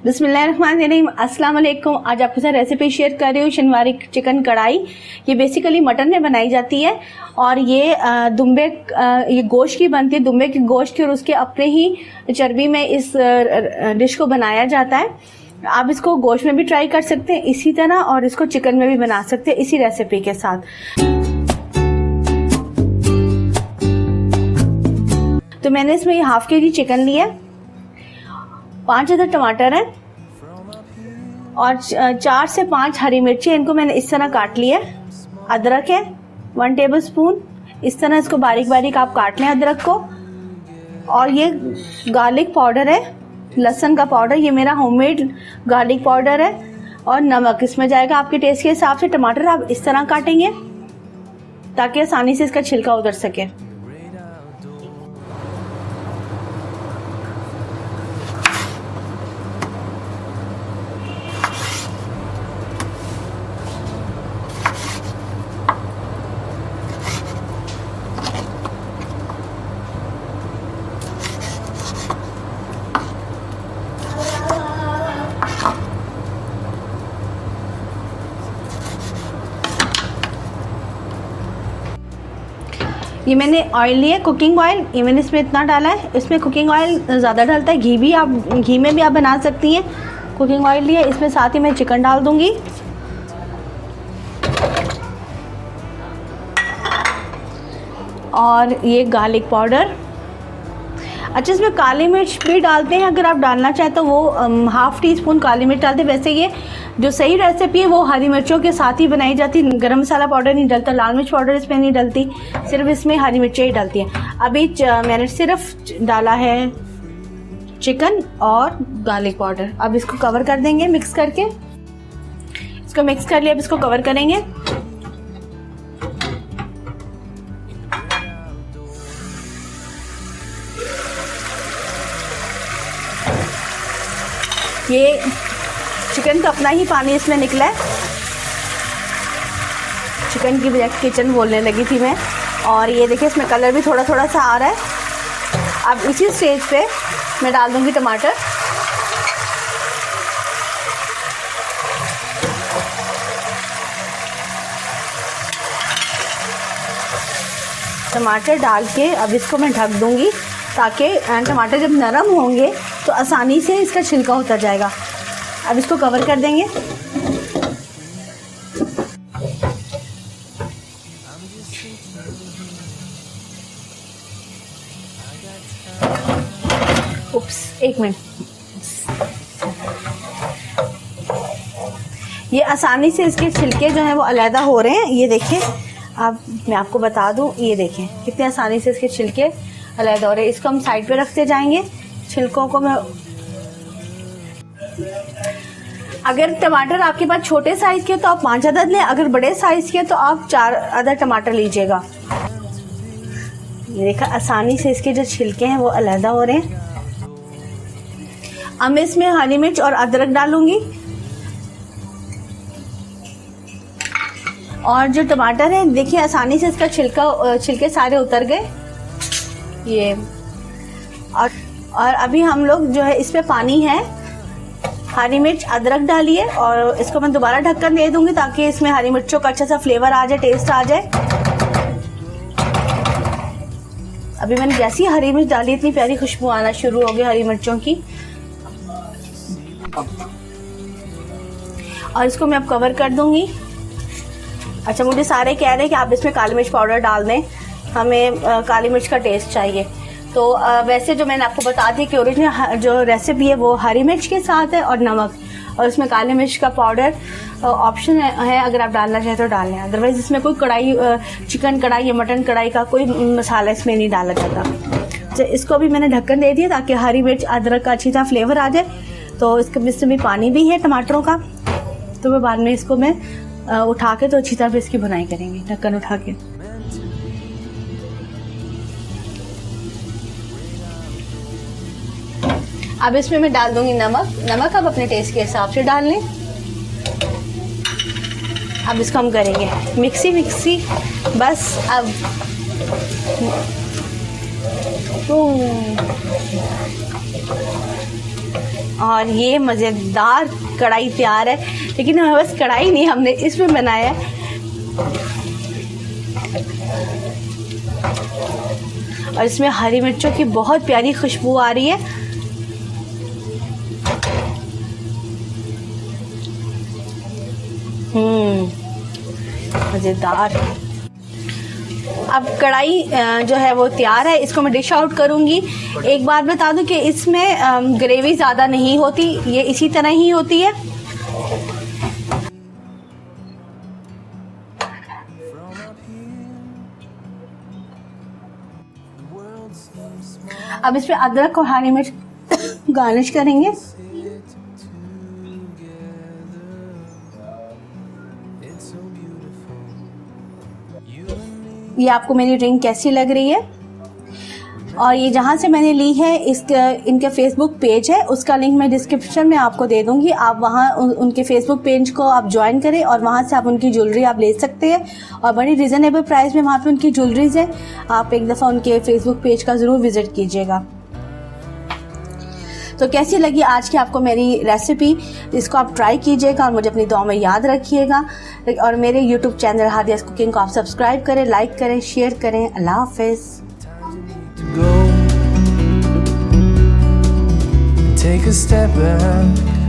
बिस्मिल्लाहिर्रहमानिर्रहीम, अस्सलाम वालेकुम। आज आपके साथ रेसिपी शेयर कर रही हूँ शनवारी चिकन कढ़ाई। ये बेसिकली मटन में बनाई जाती है और ये दुम्बे ये गोश्त की बनती है, दुम्बे के गोश्त की, और उसके अपने ही चर्बी में इस डिश को बनाया जाता है। आप इसको गोश्त में भी ट्राई कर सकते हैं इसी तरह, और इसको चिकन में भी बना सकते हैं इसी रेसिपी के साथ। तो मैंने इसमें हाफ के जी चिकन लिया, 5 अदद टमाटर है और 4 से 5 हरी मिर्ची, इनको मैंने इस तरह काट लिया। अदरक है 1 टेबलस्पून, इस तरह इसको बारीक बारीक आप काट लें अदरक को। और ये गार्लिक पाउडर है, लहसुन का पाउडर, ये मेरा होममेड गार्लिक पाउडर है। और नमक इसमें जाएगा आपके टेस्ट के हिसाब से। टमाटर आप इस तरह काटेंगे ताकि आसानी से इसका छिलका उतर सके। ये मैंने ऑयल लिया, कुकिंग ऑयल, ये मैंने इसमें इतना डाला है। इसमें कुकिंग ऑयल ज़्यादा डालता है, घी भी आप घी में भी आप बना सकती हैं। कुकिंग ऑयल लिया, इसमें साथ ही मैं चिकन डाल दूंगी। और ये गार्लिक पाउडर। अच्छा, इसमें काली मिर्च भी डालते हैं, अगर आप डालना चाहें तो वो हाफ़ टी स्पून काली मिर्च डालते हैं। वैसे ये जो सही रेसिपी है वो हरी मिर्चों के साथ ही बनाई जाती है। गरम मसाला पाउडर नहीं डलता, लाल मिर्च पाउडर इसमें नहीं डलती, सिर्फ इसमें हरी मिर्चें ही डलती हैं। अभी मैंने सिर्फ डाला है चिकन और गार्लिक पाउडर। अब इसको कवर कर देंगे मिक्स करके। इसको मिक्स कर लिया, अब इसको कवर करेंगे। ये चिकन का अपना ही पानी इसमें निकला है, चिकन की बजाय किचन बोलने लगी थी मैं। और ये देखिए इसमें कलर भी थोड़ा थोड़ा सा आ रहा है। अब इसी स्टेज पे मैं डाल दूंगी टमाटर। टमाटर डाल के अब इसको मैं ढक दूंगी ताकि टमाटर जब नरम होंगे तो आसानी से इसका छिलका उतर जाएगा। अब इसको कवर कर देंगे। उप्स, 1 मिनट। ये आसानी से इसके छिलके जो हैं वो अलग हो रहे हैं। ये देखिए, अब मैं आपको बता दूं, ये देखें कितने आसानी से इसके छिलके अलग हो रहे हैं। इसको हम साइड पे रखते जाएंगे। छिलकों को मैं, अगर टमाटर आपके पास छोटे साइज के तो आप 5 अदद लें, अगर बड़े साइज के तो आप 4 अदद टमाटर लीजिएगा। ये देखा, आसानी से इसके जो छिलके हैं वो अलग हो रहे हैं। अब मैं इसमें हरी मिर्च और अदरक डालूंगी। और जो टमाटर है देखिए आसानी से इसका छिलके सारे उतर गए। ये और अभी हम लोग जो है इसमें पानी है, हरी मिर्च अदरक डालिए और इसको मैं दोबारा ढक्कन दे दूंगी ताकि इसमें हरी मिर्चों का अच्छा सा फ्लेवर आ जाए, टेस्ट आ जाए। अभी मैंने जैसी हरी मिर्च डाली इतनी प्यारी खुशबू आना शुरू हो गई हरी मिर्चों की। और इसको मैं अब कवर कर दूंगी। अच्छा, मुझे सारे कह रहे हैं कि आप इसमें काली मिर्च पाउडर डाल दें, हमें काली मिर्च का टेस्ट चाहिए। तो वैसे जो मैंने आपको बता दी कि ओरिजिनल जो रेसिपी है वो हरी मिर्च के साथ है और नमक, और इसमें काली मिर्च का पाउडर ऑप्शन है, अगर आप डालना चाहें तो डाल लें। अदरवाइज इसमें कोई कढ़ाई, चिकन कढ़ाई या मटन कढ़ाई का कोई मसाला इसमें नहीं डाला जाता। तो इसको भी मैंने ढक्कन दे दिया ताकि हरी मिर्च अदरक का अच्छी तरह फ्लेवर आ जाए। तो इसमें भी पानी भी है टमाटरों का, तो मैं बाद में इसको मैं उठा के तो अच्छी तरह इसकी भुनाई करेंगे ढक्कन उठा के। अब इसमें मैं डाल दूंगी नमक आप अपने टेस्ट के हिसाब से डाल लें। अब इसको हम करेंगे मिक्सी बस। अब और ये मज़ेदार कढ़ाई तैयार है। लेकिन हमें बस कढ़ाई नहीं, हमने इसमें बनाया है। और इसमें हरी मिर्चों की बहुत प्यारी खुशबू आ रही है। मज़ेदार। अब कढ़ाई जो है वो तैयार है, इसको मैं डिश आउट करूँगी। एक बात बता दूं कि इसमें ग्रेवी ज़्यादा नहीं होती, ये इसी तरह ही होती है। अब इसमें अदरक और हरी मिर्च गार्निश करेंगे। ये आपको मेरी ड्रिंक कैसी लग रही है? और ये जहाँ से मैंने ली है इनका फेसबुक पेज है, उसका लिंक मैं डिस्क्रिप्शन में आपको दे दूँगी। आप वहाँ उनके फेसबुक पेज को आप ज्वाइन करें और वहाँ से आप उनकी ज्वेलरी आप ले सकते हैं। और बड़ी रिजनेबल प्राइस में वहाँ पे उनकी ज्वेलरीज है। आप एक दफ़ा उनके फेसबुक पेज का ज़रूर विज़िट कीजिएगा। तो कैसी लगी आज की आपको मेरी रेसिपी? इसको आप ट्राई कीजिएगा और मुझे अपनी दुआ में याद रखिएगा। और मेरे यूट्यूब चैनल हादियास कुकिंग को आप सब्सक्राइब करें, लाइक करें, शेयर करें। अल्लाह हाफ़िज़। Take a step back